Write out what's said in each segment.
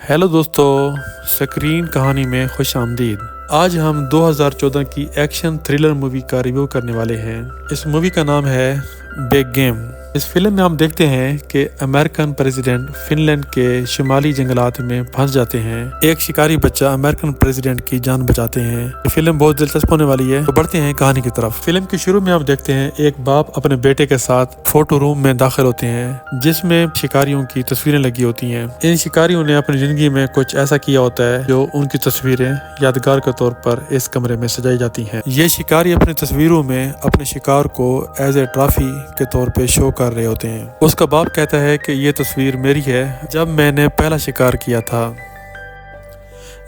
Hello दोस्तों, screen कहानी में खुश आमदीद। आज हम 2014 की एक्शन थ्रिलर मूवी का रिव्यू करने वाले हैं। इस मूवी का नाम है बिग गेम। इस फिल्म में हम देखते हैं कि अमेरिकन प्रेसिडेंट फिनलैंड के शुमाली जंगलात में फंस जाते हैं। एक शिकारी बच्चा अमेरिकन प्रेसिडेंट की जान बचाते हैं। ये फिल्म बहुत दिलचस्प होने वाली है, तो बढ़ते हैं कहानी की तरफ। फिल्म के शुरू में हम देखते हैं एक बाप अपने बेटे के साथ फोटो रूम में दाखिल होते हैं जिसमें शिकारियों की तस्वीरें लगी होती हैं। इन शिकारियों ने अपनी जिंदगी में कुछ ऐसा किया होता है जो उनकी तस्वीरें यादगार के तौर पर इस कमरे में सजाई जाती हैं। ये शिकारी अपनी तस्वीरों में अपने शिकार को एज ए ट्रॉफी के तौर पे शो कर रहे होते हैं। उसका बाप कहता है कि ये तस्वीर मेरी है जब मैंने पहला शिकार किया था।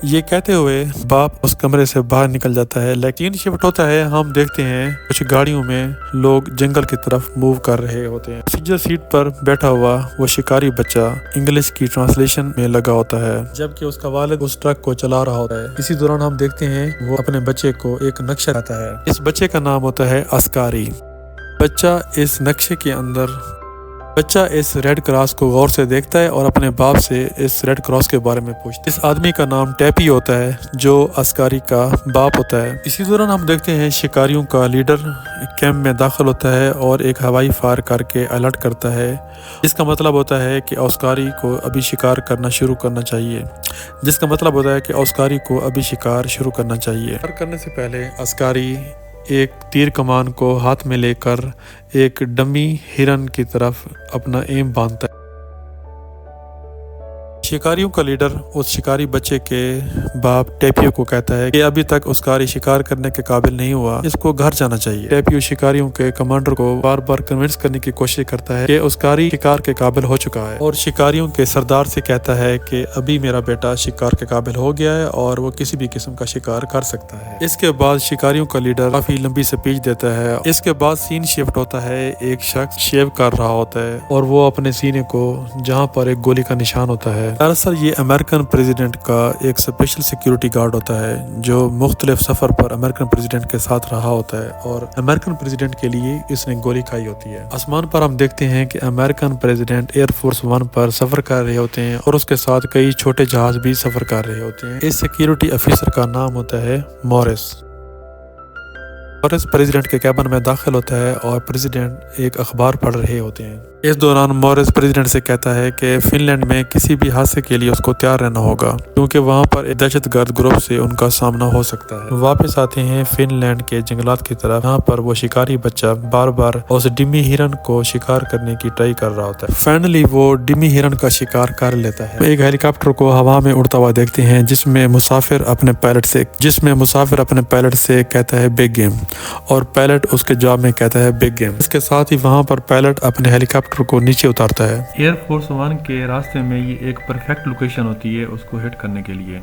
ये कहते हुए बाप उस कमरे से बाहर निकल जाता है। लेकिन शिफ्ट होता है, हम देखते हैं कुछ गाड़ियों में लोग जंगल की तरफ मूव कर रहे होते हैं। पैसेंजर सीट पर बैठा हुआ वो शिकारी बच्चा इंग्लिश की ट्रांसलेशन में लगा होता है जबकि उसका वालिद उस ट्रक को चला रहा होता है। इसी दौरान हम देखते हैं वो अपने बच्चे को एक नक्शा आता है। इस बच्चे का नाम होता है अस्कारी। बच्चा इस रेड क्रॉस को गौर से देखता है और अपने बाप से इस रेड क्रॉस के बारे में पूछता है। इस आदमी का नाम टैपी होता है जो अस्कारी का बाप होता है। इसी दौरान हम देखते हैं शिकारियों का लीडर कैंप में दाखिल होता है और एक हवाई फायर करके अलर्ट करता है। इसका मतलब होता है कि अस्कारी को अभी शिकार करना शुरू करना चाहिए। शुरू करने से पहले अस्कारी एक तीर कमान को हाथ में लेकर एक डमी हिरन की तरफ अपना एम बांधता है। शिकारियों का लीडर उस शिकारी बच्चे के बाप टेपियो को कहता है कि अभी तक अस्कारी शिकार करने के काबिल नहीं हुआ, इसको घर जाना चाहिए। टेपियो शिकारियों के कमांडर को बार बार कन्विंस करने की कोशिश करता है कि अस्कारी शिकार के काबिल हो चुका है और शिकारियों के सरदार से कहता है कि अभी मेरा बेटा शिकार के काबिल हो गया है और वो किसी भी किस्म का शिकार कर सकता है। इसके बाद शिकारियों का लीडर काफी लंबी स्पीच देता है। इसके बाद सीन शिफ्ट होता है। एक शख्स शेव कर रहा होता है और वो अपने सीने को जहाँ पर एक गोली का निशान होता है। दरअसल ये अमेरिकन प्रेसिडेंट का एक स्पेशल सिक्योरिटी गार्ड होता है जो मुख्तलिफ सफर पर अमेरिकन प्रेसिडेंट के साथ रहा होता है और अमेरिकन प्रेसिडेंट के लिए इसने गोली खाई होती है। आसमान पर हम देखते हैं कि अमेरिकन प्रेसिडेंट एयरफोर्स 1 पर सफर कर रहे होते हैं और उसके साथ कई छोटे जहाज भी सफर कर रहे होते हैं। इस सिक्योरिटी ऑफिसर का नाम होता है मॉरिस प्रेसिडेंट के कैबिन में दाखिल होता है और प्रेसिडेंट एक अखबार पढ़ रहे होते हैं। इस दौरान मॉरिस प्रेसिडेंट से कहता है कि फिनलैंड में किसी भी हादसे के लिए उसको तैयार रहना होगा क्योंकि वहां पर एक दहशतगर्द ग्रुप से उनका सामना हो सकता है। वापस आते हैं फिनलैंड के जंगलात की तरफ, जहाँ पर वो शिकारी बच्चा बार बार उस डिमी हिरन को शिकार करने की ट्राई कर रहा होता है। फाइनली वो डिमी हिरन का शिकार कर लेता है। एक हेलीकॉप्टर को हवा में उड़ता हुआ देखते हैं जिसमें मुसाफिर अपने पायलट से कहता है बिग गेम और पायलट उसके जवाब में कहता है बिग गेम। इसके साथ ही वहाँ पर पायलट अपने हेलीकॉप्टर को नीचे उतारता है। एयरफोर्स 1 के रास्ते में ये एक परफेक्ट लोकेशन होती है उसको हिट करने के लिए।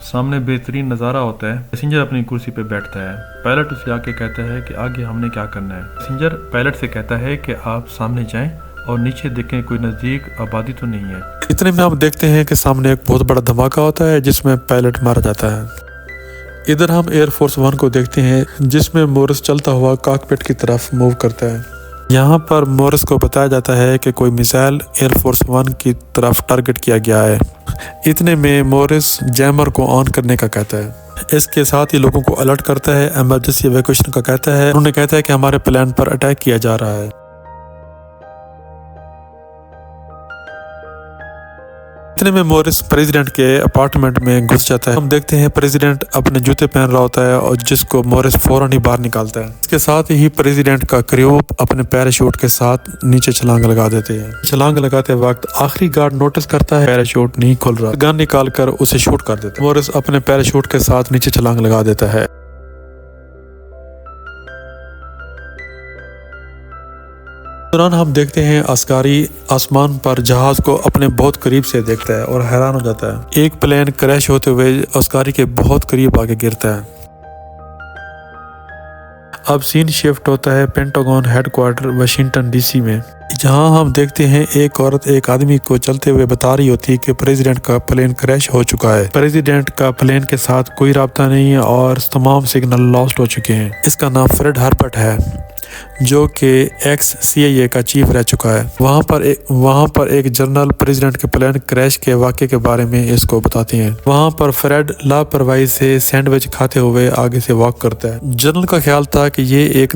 सामने बेहतरीन नज़ारा होता है। पैसेंजर अपनी कुर्सी पे बैठता है। पायलट उसे आके कहता है कि आगे हमने क्या करना है। पैसेंजर पायलट से कहता है कि आप सामने जाएं और नीचे देखें कोई नज़दीक आबादी तो नहीं है। इतने में हम देखते हैं कि सामने एक बहुत बड़ा धमाका होता है जिसमें पायलट मारा जाता है। इधर हम एयरफोर्स 1 को देखते हैं जिसमें मॉरिस चलता हुआ कॉकपिट की तरफ मूव करता है। यहाँ पर मॉरिस को बताया जाता है कि कोई मिसाइल एयरफोर्स 1 की तरफ टारगेट किया गया है। इतने में मॉरिस जैमर को ऑन करने का कहता है। इसके साथ ही लोगों को अलर्ट करता है, इमरजेंसी इवैक्यूएशन का कहता है। उन्होंने कहता है कि हमारे प्लान पर अटैक किया जा रहा है। इतने में मॉरिस प्रेसिडेंट के अपार्टमेंट में घुस जाता है। हम देखते हैं प्रेसिडेंट अपने जूते पहन रहा होता है और जिसको मॉरिस फौरन ही बाहर निकालता है। इसके साथ ही प्रेसिडेंट का क्रू अपने पैराशूट के साथ नीचे छलांग लगा देते हैं। छलांग लगाते वक्त आखिरी गार्ड नोटिस करता है पैराशूट नहीं खुल रहा, गन निकाल कर उसे शूट कर देता है। मॉरिस अपने पैराशूट के साथ नीचे छलांग लगा देता है। दौरान हम देखते हैं अस्कारी आसमान पर जहाज को अपने बहुत करीब से देखता है और हैरान हो जाता है। एक प्लेन क्रैश होते हुए अस्कारी के बहुत करीब आके गिरता है। अब सीन शिफ्ट होता है पेंटागन हेडक्वार्टर वाशिंगटन डीसी में, जहां हम देखते हैं एक औरत एक आदमी को चलते हुए बता रही होती है कि प्रेसिडेंट का प्लेन क्रैश हो चुका है। प्रेसिडेंट का प्लेन के साथ कोई राब्ता नहीं है और तमाम सिग्नल लॉस्ट हो चुके हैं। इसका नाम फ्रेड हर्बर्ट है। جو کہ ایکس CIA کا چیف رہ چکا ہے۔ وہاں پر ایک جنرل پریزیڈنٹ کے پلین کریش کے واقعے کے بارے میں اس کو بتاتی ہیں۔ وہاں پر فریڈ لاپرواہی سے سینڈوچ کھاتے ہوئے آگے سے واک کرتا ہے۔ جنرل کا خیال تھا کہ یہ ایک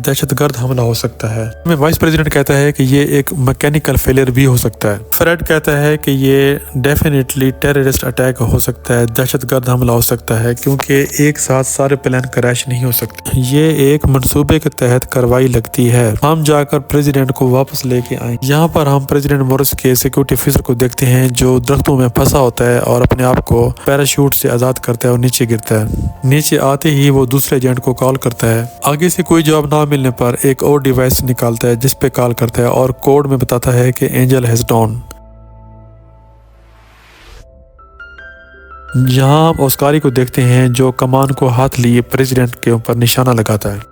دہشت گرد حملہ ہو سکتا ہے۔ وائس پریزیڈنٹ کہتا ہے کہ یہ ایک میکینیکل فیلئر بھی ہو سکتا ہے۔ فریڈ کہتا ہے کہ یہ ڈیفینیٹلی ٹیررسٹ اٹیک ہو سکتا ہے، دہشت گرد حملہ ہو سکتا ہے، کیونکہ ایک ساتھ سارے پلان کریش نہیں ہو سکتے۔ یہ ایک منصوبے کے تحت کارروائی لگتی ہے۔ ہم جا کر پریزیڈنٹ کو واپس لے کے آئیں۔ یہاں پر ہم پریزیڈنٹ مورس کے سیکورٹی آفیسر کو دیکھتے ہیں جو درختوں میں پھنسا ہوتا ہے اور اپنے آپ کو پیراشوٹ سے آزاد کرتا ہے اور نیچے گرتا ہے۔ نیچے آتے ہی وہ دوسرے ایجنٹ کو کال کرتا ہے۔ آگے سے کوئی جواب نہ ملنے پر ایک اور ڈیوائس نکالتا ہے جس پہ کال کرتا ہے اور کوڈ میں بتاتا ہے کہ اینجل ہیز ڈاؤن۔ جہاں ہم اوسکاری کو دیکھتے ہیں جو کمان کو ہاتھ لیے پریزیڈنٹ کے اوپر نشانہ لگاتا ہے۔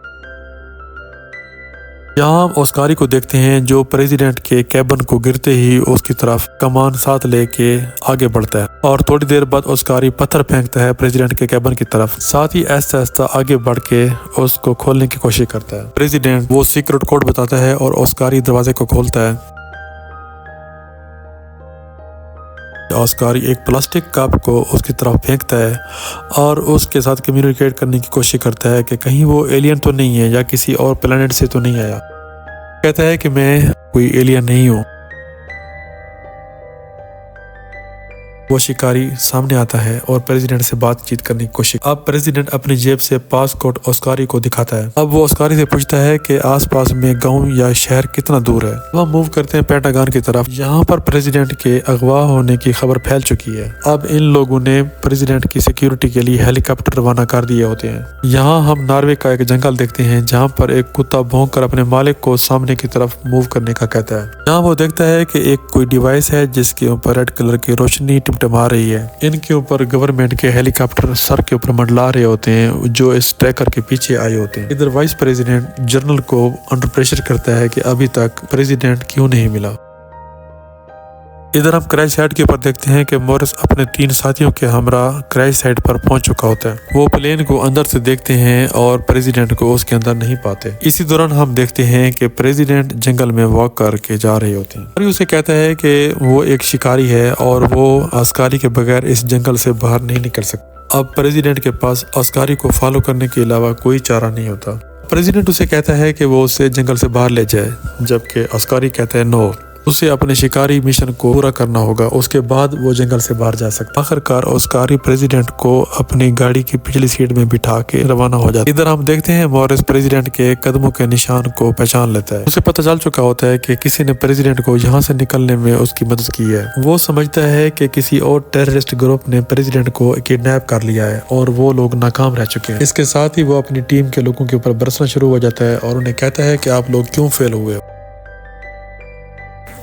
یہاں ہم اوسکاری کو دیکھتے ہیں جو پریزیڈنٹ کے کیبن کو گرتے ہی اس کی طرف کمان ساتھ لے کے آگے بڑھتا ہے، اور تھوڑی دیر بعد اوسکاری پتھر پھینکتا ہے پریزیڈنٹ کے کیبن کی طرف، ساتھ ہی آہستہ آہستہ آگے بڑھ کے اس کو کھولنے کی کوشش کرتا ہے۔ پریزیڈنٹ وہ سیکرٹ کوڈ بتاتا ہے اور اوسکاری دروازے کو کھولتا ہے۔ اوسکاری ایک پلاسٹک کپ کو اس کی طرف پھینکتا ہے اور اس کے ساتھ کمیونیکیٹ کرنے کی کوشش کرتا ہے کہ کہیں وہ ایلین تو نہیں ہے یا کسی اور پلانٹ سے تو نہیں آیا۔ کہتا ہے کہ میں کوئی ایلین نہیں ہوں۔ وہ شکاری سامنے آتا ہے اور پریزیڈنٹ سے بات چیت کرنے کی کوشش۔ اب پریزیڈنٹ اپنی جیب سے پاسپورٹ اوسکاری کو دکھاتا ہے۔ اب وہ اوسکاری سے پوچھتا ہے کہ آس پاس میں گاؤں یا شہر کتنا دور ہے۔ وہ موو کرتے ہیں پینٹاگان کی طرف۔ یہاں پر پریزیڈنٹ کے اغوا ہونے کی خبر پھیل چکی ہے۔ اب ان لوگوں نے پریزیڈنٹ کی سیکیورٹی کے لیے ہیلی کاپٹر روانہ کر دیے ہوتے ہیں۔ یہاں ہم ناروے کا ایک جنگل دیکھتے ہیں جہاں پر ایک کتا بھونک کر اپنے مالک کو سامنے کی طرف موو کرنے کا کہتا ہے۔ یہاں وہ دیکھتا ہے کہ ایک کوئی ڈیوائس ہے جس کے اوپر ریڈ کلر کی روشنی ٹمٹما رہی ہے۔ ان کے اوپر گورنمنٹ کے ہیلی کاپٹر سر کے اوپر منڈلا رہے ہوتے ہیں جو اس ٹریکر کے پیچھے آئے ہوتے ہیں۔ ادھر وائس پریزیڈنٹ جنرل کو انڈر پریشر کرتا ہے کہ ابھی تک پریزیڈنٹ کیوں نہیں ملا۔ ادھر ہم کریش سائٹ کے اوپر دیکھتے ہیں کہ مورس اپنے 3 ساتھیوں کے ہمراہ کریش سائٹ پر پہنچ چکا ہوتا ہے۔ وہ پلین کو اندر سے دیکھتے ہیں اور پریزیڈنٹ کو اس کے اندر نہیں پاتے۔ اسی دوران ہم دیکھتے ہیں کہ پریزیڈنٹ جنگل میں واک کر کے جا رہے ہوتے ہیں اور اسے کہتا ہے کہ وہ ایک شکاری ہے اور وہ عسکری کے بغیر اس جنگل سے باہر نہیں نکل سکتا۔ اب پریزیڈنٹ کے پاس عسکری کو فالو کرنے کے علاوہ کوئی چارہ نہیں ہوتا۔ پریزیڈنٹ اسے کہتا ہے کہ وہ اسے جنگل سے باہر لے جائے، جبکہ عسکری کہتا ہے نو، اسے اپنے شکاری مشن کو پورا کرنا ہوگا، اس کے بعد وہ جنگل سے باہر جا سکتا۔ آخرکار عسکری پریزیڈنٹ کو اپنی گاڑی کی پچھلی سیٹ میں بٹھا کے روانہ ہو جاتا ہے۔ ادھر ہم دیکھتے ہیں مورس پریزیڈنٹ کے قدموں کے نشان کو پہچان لیتا ہے۔ اسے پتہ چل چکا ہوتا ہے کہ کسی نے پریزیڈنٹ کو یہاں سے نکلنے میں اس کی مدد کی ہے۔ وہ سمجھتا ہے کہ کسی اور ٹیررسٹ گروپ نے پریزیڈنٹ کو کڈنیپ کر لیا ہے اور وہ لوگ ناکام رہ چکے ہیں۔ اس کے ساتھ ہی وہ اپنی ٹیم کے لوگوں کے اوپر برسنا شروع ہو جاتا ہے اور انہیں کہتا ہے کہ آپ لوگ کیوں فیل ہوئے۔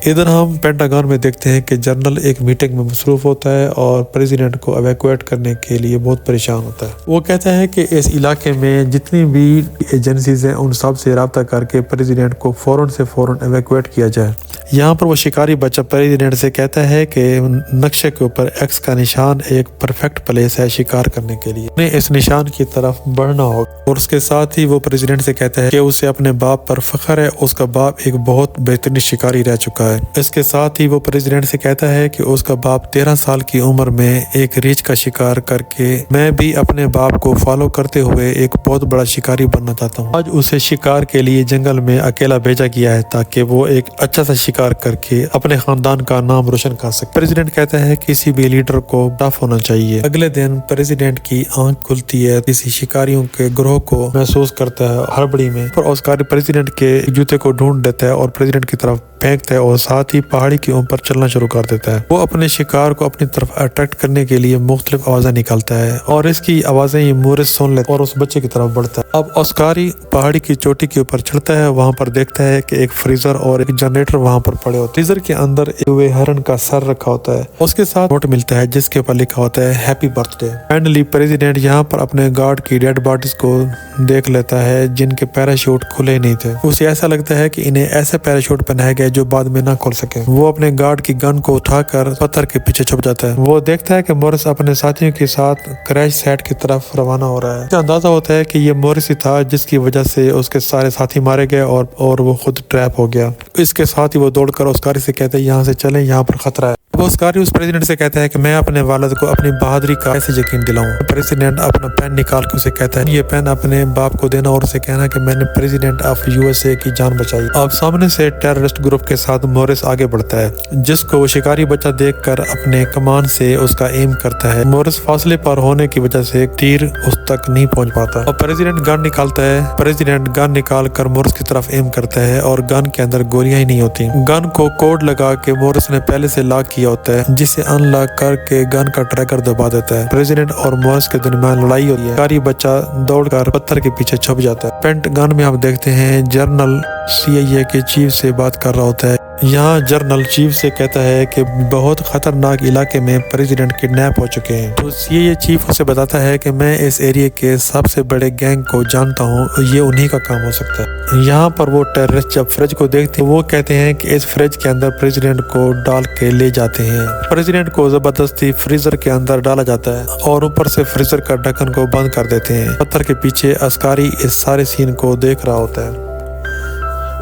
ادھر ہم پینٹاگان میں دیکھتے ہیں کہ جنرل ایک میٹنگ میں مصروف ہوتا ہے اور پریزیڈنٹ کو ایویکویٹ کرنے کے لیے بہت پریشان ہوتا ہے۔ وہ کہتا ہے کہ اس علاقے میں جتنی بھی ایجنسیز ہیں ان سب سے رابطہ کر کے پریزیڈنٹ کو فوراً سے فوراً ایویکویٹ کیا جائے۔ یہاں پر وہ شکاری بچہ پریزیڈنٹ سے کہتا ہے کہ نقشے کے اوپر ایکس کا نشان ایک پرفیکٹ پلیس ہے شکار کرنے کے لیے، انہیں اس نشان کی طرف بڑھنا ہوگا۔ اور اس کے ساتھ ہی وہ پریزیڈنٹ سے کہتا ہے کہ اسے اپنے باپ پر فخر ہے، اس کا باپ ایک بہت بہترین شکاری رہ چکا ہے۔ اس کے ساتھ ہی وہ پریزیڈنٹ سے کہتا ہے کہ اس کا باپ 13 سال کی عمر میں ایک ریچھ کا شکار کر کے میں بھی اپنے باپ کو فالو کرتے ہوئے ایک بہت بڑا شکاری بننا چاہتا ہوں۔ آج اسے شکار کے لیے جنگل میں اکیلا بھیجا گیا ہے تاکہ وہ ایک اچھا سا شکار کر کے اپنے خاندان کا نام روشن کر سکے۔ پریزیڈنٹ کہتا ہے کسی بھی لیڈر کو ٹف ہونا چاہیے۔ اگلے دن پریزیڈنٹ کی آنکھ کھلتی ہے، کسی شکاریوں کے گروہ کو محسوس کرتا ہے ہڑبڑی میں، اور عسکری پریزیڈنٹ کے جوتے کو ڈھونڈ لیتا ہے اور پریزیڈنٹ کی طرف پھینکتا ہے اور ساتھ ہی پہاڑی کے اوپر چلنا شروع کر دیتا ہے۔ وہ اپنے شکار کو اپنی طرف اٹریکٹ کرنے کے لیے مختلف آوازیں نکالتا ہے اور اس کی آوازیں یہ مورس سن لیتا ہے اور اس بچے کی طرف بڑھتا ہے۔ اب عسکری پہاڑی کی چوٹی کے اوپر چڑھتا ہے، وہاں پر دیکھتا ہے کہ ایک فریزر اور ایک جنریٹر وہاں پر پڑے ہوتے ہیں۔ فریزر کے اندر ایک ہرن کا سر رکھا ہوتا ہے، اس کے ساتھ نوٹ ملتا ہے جس کے اوپر لکھا ہوتا ہے happy birth day. Finally president یہاں پر اپنے گارڈ کی ڈیڈ باڈیز کو دیکھ لیتا ہے جن کے پیراشوٹ کھلے نہیں تھے۔ اسے ایسا لگتا ہے کہ انہیں ایسے پیراشوٹ پہنائے گئے جو بعد میں न खोल सके। वो अपने गार्ड की गन को उठाकर पत्थर के पीछे छुप जाता है। वो देखता है कि मॉरिस अपने साथियों के साथ क्रैश साइट की तरफ रवाना हो रहा है। उसे अंदाजा होता है कि ये मॉरिस ही था जिसकी वजह से उसके सारे साथी मारे गए और वो खुद ट्रैप हो गया। इसके साथ ही वो दौड़कर ऑस्कारी से कहते हैं यहाँ से चलें, यहाँ पर खतरा है। वो ऑस्कारी उस प्रेसिडेंट से कहता है कि मैं अपने वालिद को अपनी बहादुरी का कैसे यकीन दिलाऊं। प्रेसिडेंट अपना पेन निकाल के उसे कहता है ये पेन अपने बाप को देना और उसे कहना कि मैंने प्रेसिडेंट ऑफ यूएसए की जान बचाई। अब सामने से टेररिस्ट ग्रुप के साथ मॉरिस आगे बढ़ता है, जिसको शिकारी बच्चा देखकर अपने कमान से उसका एम करता है। मॉरिस फासले पर होने की वजह से तीर उस तक नहीं पहुंच पाता और प्रेसिडेंट गन निकालता है। प्रेसिडेंट गन निकाल कर मॉरिस की तरफ एम करता है और गन के अंदर गोलियां ही नहीं होती। गन को कोड लगा के मॉरिस ने पहले से लॉक किया होता है, जिसे अनलॉक करके गन का ट्रैकर दबा देता है। प्रेसिडेंट और मॉरिस के दरमियान लड़ाई होती है। शिकारी बच्चा दौड़कर पत्थर के पीछे छुप जाता है। पेंटागन में हम देखते हैं जनरल CIA के चीफ से बात कर रहा होता है। यहाँ जनरल चीफ से कहता है कि बहुत खतरनाक इलाके में प्रेसिडेंट किडनैप हो चुके हैं। तो CIA चीफ उसे बताता है कि मैं इस एरिया के सबसे बड़े गैंग को जानता हूँ, ये उन्हीं का काम हो सकता है। यहाँ पर वो टेररिस्ट जब फ्रिज को देखते हैं वो कहते हैं कि इस फ्रिज के अंदर प्रेसिडेंट को डाल के ले जाते हैं। प्रेसिडेंट को जबरदस्ती फ्रीजर के अंदर डाला जाता है और ऊपर से फ्रीजर का ढक्कन को बंद कर देते हैं। पत्थर के पीछे अस्कारी इस सारे सीन को देख रहा होता है।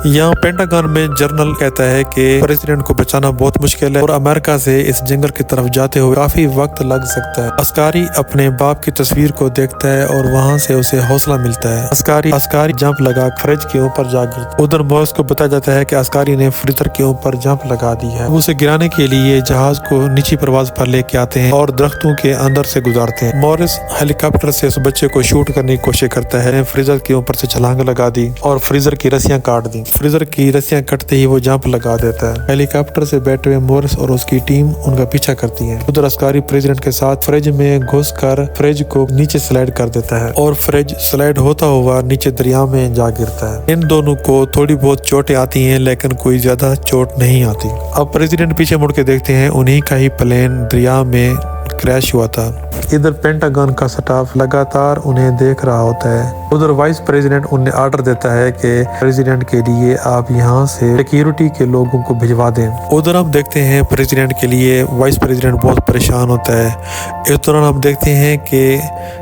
यहाँ पेंटागन में जनरल कहता है कि प्रेसिडेंट को बचाना बहुत मुश्किल है और अमेरिका से इस जंगल की तरफ जाते हुए काफी वक्त लग सकता है। अस्कारी अपने बाप की तस्वीर को देखता है और वहाँ से उसे हौसला मिलता है। अस्कारी जंप लगा फ्रिज के ऊपर जा गिरता। उधर मॉरिस को बताया जाता है कि अस्कारी ने फ्रीजर के ऊपर जंप लगा दी है। उसे गिराने के लिए जहाज को नीची परवाज पर लेके आते हैं और दरख्तों के अंदर से गुजारते हैं। मॉरिस हेलीकॉप्टर से उस बच्चे को शूट करने की कोशिश करता है। फ्रीजर के ऊपर से छलांग लगा दी और फ्रीजर की रस्सियां काट दी। फ्रीजर की रस्सियां कटते ही वो जंप लगा देता है। हेलीकॉप्टर से बैठे हुए मॉरिस और उसकी टीम उनका पीछा करती है। उधर अस्कारी प्रेसिडेंट के साथ फ्रिज में घुसकर फ्रिज को नीचे स्लाइड कर देता है और फ्रिज स्लाइड होता हुआ नीचे दरिया में जा गिरता है। इन दोनों को थोड़ी बहुत चोटें आती हैं लेकिन कोई ज्यादा चोट नहीं आती। अब प्रेसिडेंट पीछे मुड़ के देखते हैं, उन्हीं का ही प्लेन दरिया में क्रैश हुआ था। इधर पेंटागन का स्टाफ लगातार उन्हें देख रहा होता है। उधर वाइस प्रेसिडेंट उन्हें ऑर्डर देता है कि प्रेसिडेंट के लिए आप यहाँ से सिक्योरिटी के लोगों को भिजवा दें। उधर हम देखते हैं प्रेसिडेंट के लिए वाइस प्रेसिडेंट बहुत परेशान होता है। इस दौरान हम देखते हैं कि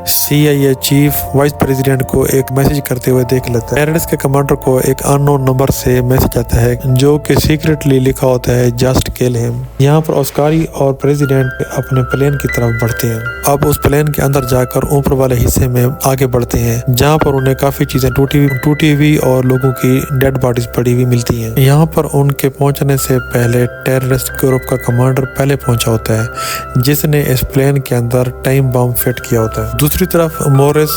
CIA चीफ वाइस प्रेसिडेंट को एक मैसेज करते हुए देख लेता है। टेररिस्ट के कमांडर को एक अननोन नंबर से मैसेज आता है जो कि सीक्रेटली लिखा होता है जस्ट किल हिम। यहाँ पर ऑस्कारी और प्रेसिडेंट अपने प्लेन की तरफ बढ़ते हैं। अब उस प्लेन के अंदर जाकर ऊपर वाले हिस्से में आगे बढ़ते हैं जहाँ पर उन्हें काफी चीजें टूटी हुई और लोगों की डेड बॉडीज पड़ी हुई मिलती हैं। यहाँ पर उनके पहुंचने से पहले टेररिस्ट ग्रुप का कमांडर पहले पहुंचा होता है जिसने इस प्लेन के अंदर टाइम बम फिट किया होता है। दूसरी तरफ मॉरिस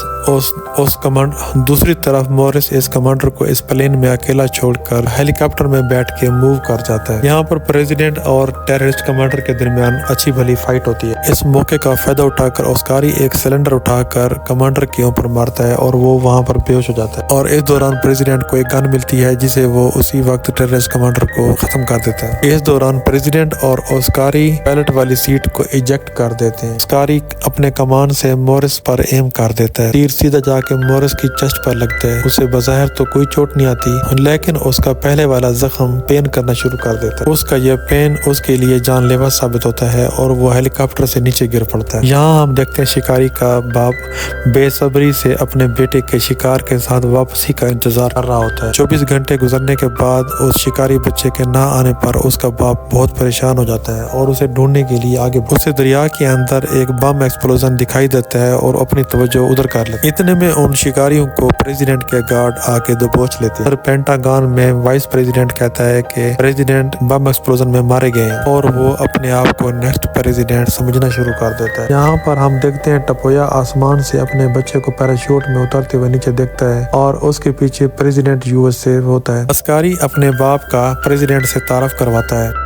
इस कमांडर को इस प्लेन में अकेला छोड़कर हेलीकॉप्टर में बैठ के मूव कर जाता है। यहाँ पर प्रेसिडेंट और टेररिस्ट कमांडर के दरमियान अच्छी भली फाइट होती है। इस मौके का फायदा उठाकर ऑस्कारी एक सिलेंडर उठाकर कमांडर के ऊपर मारता है और वो वहाँ पर बेहोश हो जाता है और इस दौरान प्रेसिडेंट को एक गन मिलती है जिसे वो उसी वक्त टेररिस्ट कमांडर को खत्म कर देता है। इस दौरान प्रेसिडेंट और ऑस्कारी पायलट वाली सीट को इजेक्ट कर देते हैं। ऑस्कारी अपने कमान से मॉरिस पर एम कर देता है। तीर सीधा जाके मॉरिस की चेस्ट पर लगता है। उसे बज़ाहिर तो कोई चोट नहीं आती लेकिन उसका पहले वाला जख्म पेन करना शुरू कर देता है। उसका यह पेन उसके लिए जानलेवा साबित होता है और वो हेलीकॉप्टर से नीचे गिर पड़ता है। यहाँ हम देखते हैं शिकारी का बाप बेसब्री से अपने बेटे के शिकार के साथ वापसी का इंतजार कर रहा होता है। 24 घंटे गुजरने के बाद उस शिकारी बच्चे के ना आने पर उसका बाप बहुत परेशान हो जाता है और उसे ढूंढने के लिए आगे उसे दरिया के अंदर एक बम एक्सप्लोजन दिखाई देता है और अपनी तवज्जो उधर कर लेते। इतने में उन शिकारियों को प्रेसिडेंट के गार्ड आके दबोच लेते हैं। पेंटागन में वाइस प्रेसिडेंट कहता है कि प्रेसिडेंट बम एक्सप्लोजन में मारे गए हैं और वो अपने आप को नेक्स्ट प्रेसिडेंट समझना शुरू कर देता है। यहाँ पर हम देखते हैं टपोया आसमान से अपने बच्चे को पैराशूट में उतरते हुए नीचे देखता है और उसके पीछे प्रेसिडेंट USA होता है। अस्कारी अपने बाप का प्रेसिडेंट से तारफ करवाता है।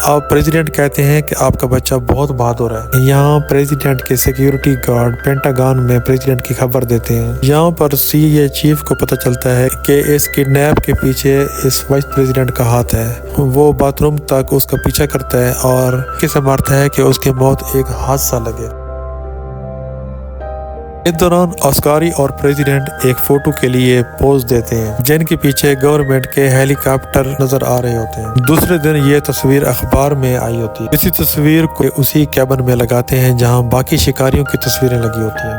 अब प्रेसिडेंट कहते हैं कि आपका बच्चा बहुत बहादुर है। यहाँ प्रेसिडेंट के सिक्योरिटी गार्ड पेंटागन में प्रेसिडेंट की खबर देते हैं। यहाँ पर CIA चीफ को पता चलता है कि इस किडनैप के पीछे इस वाइस प्रेसिडेंट का हाथ है। वो बाथरूम तक उसका पीछा करता है और किसे मारता है कि उसकी मौत एक हादसा लगे। اس دوران آسکاری اور پریزیڈنٹ ایک فوٹو کے لیے پوز دیتے ہیں جن کے پیچھے گورنمنٹ کے ہیلی کاپٹر نظر آ رہے ہوتے ہیں۔ دوسرے دن یہ تصویر اخبار میں آئی ہوتی ہے۔ اسی تصویر کو اسی کیبن میں لگاتے ہیں جہاں باقی شکاریوں کی تصویریں لگی ہوتی ہیں۔